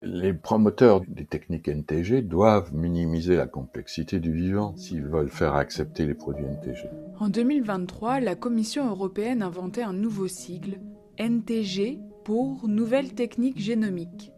Les promoteurs des techniques NTG doivent minimiser la complexité du vivant s'ils veulent faire accepter les produits NTG. En 2023, la Commission européenne inventait un nouveau sigle, NTG, pour Nouvelles Techniques Génomiques.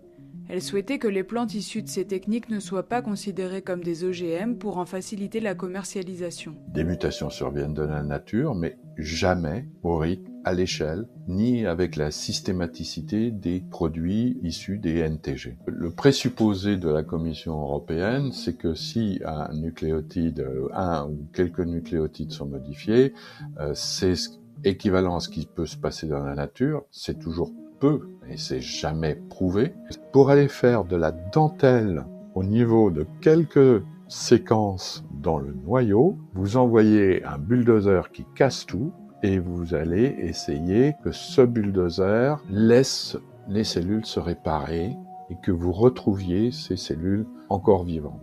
Elle souhaitait que les plantes issues de ces techniques ne soient pas considérées comme des OGM pour en faciliter la commercialisation. Des mutations surviennent de la nature, mais jamais au rythme, à l'échelle, ni avec la systématicité des produits issus des NTG. Le présupposé de la Commission européenne, c'est que si un nucléotide, un ou quelques nucléotides sont modifiés, c'est équivalent à ce qui peut se passer dans la nature, c'est toujours peu, et c'est jamais prouvé. Pour aller faire de la dentelle au niveau de quelques séquences dans le noyau, vous envoyez un bulldozer qui casse tout, et vous allez essayer que ce bulldozer laisse les cellules se réparer et que vous retrouviez ces cellules encore vivantes.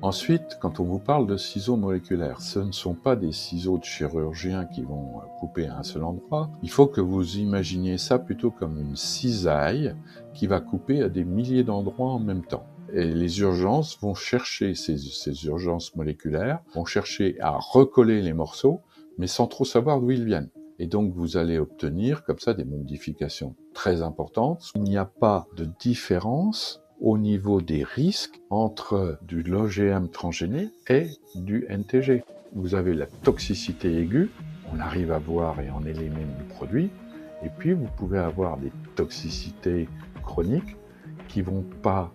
Ensuite, quand on vous parle de ciseaux moléculaires, ce ne sont pas des ciseaux de chirurgien qui vont couper à un seul endroit. Il faut que vous imaginiez ça plutôt comme une cisaille qui va couper à des milliers d'endroits en même temps. Et les urgences vont chercher, ces urgences moléculaires, vont chercher à recoller les morceaux, mais sans trop savoir d'où ils viennent. Et donc vous allez obtenir comme ça des modifications très importantes. Il n'y a pas de différence au niveau des risques entre du l'OGM transgénique et du NTG. Vous avez la toxicité aiguë, on arrive à voir et on élimine le produit, et puis vous pouvez avoir des toxicités chroniques qui vont pas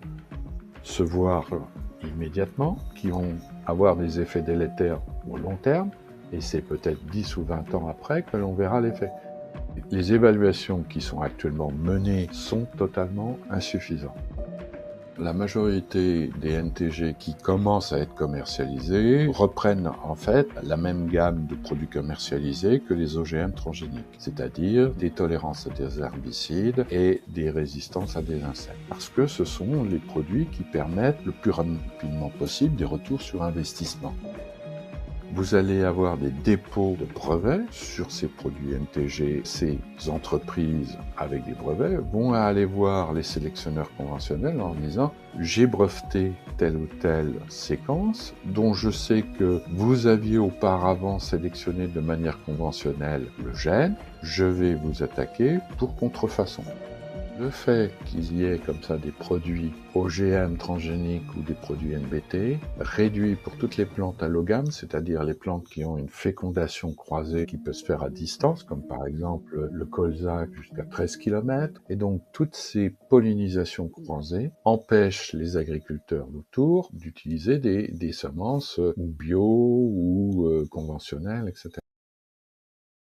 se voir immédiatement, qui vont avoir des effets délétères au long terme, et c'est peut-être 10 ou 20 ans après que l'on verra l'effet. Les évaluations qui sont actuellement menées sont totalement insuffisantes. La majorité des NTG qui commencent à être commercialisés reprennent en fait la même gamme de produits commercialisés que les OGM transgéniques, c'est-à-dire des tolérances à des herbicides et des résistances à des insectes. Parce que ce sont les produits qui permettent le plus rapidement possible des retours sur investissement. Vous allez avoir des dépôts de brevets sur ces produits NTG. Ces entreprises avec des brevets vont aller voir les sélectionneurs conventionnels en disant « J'ai breveté telle ou telle séquence dont je sais que vous aviez auparavant sélectionné de manière conventionnelle le gène. Je vais vous attaquer pour contrefaçon. » Le fait qu'il y ait comme ça des produits OGM transgéniques ou des produits NBT réduit pour toutes les plantes allogames, c'est-à-dire les plantes qui ont une fécondation croisée qui peut se faire à distance, comme par exemple le colza jusqu'à 13 km. Et donc toutes ces pollinisations croisées empêchent les agriculteurs autour d'utiliser des semences ou bio ou conventionnelles, etc.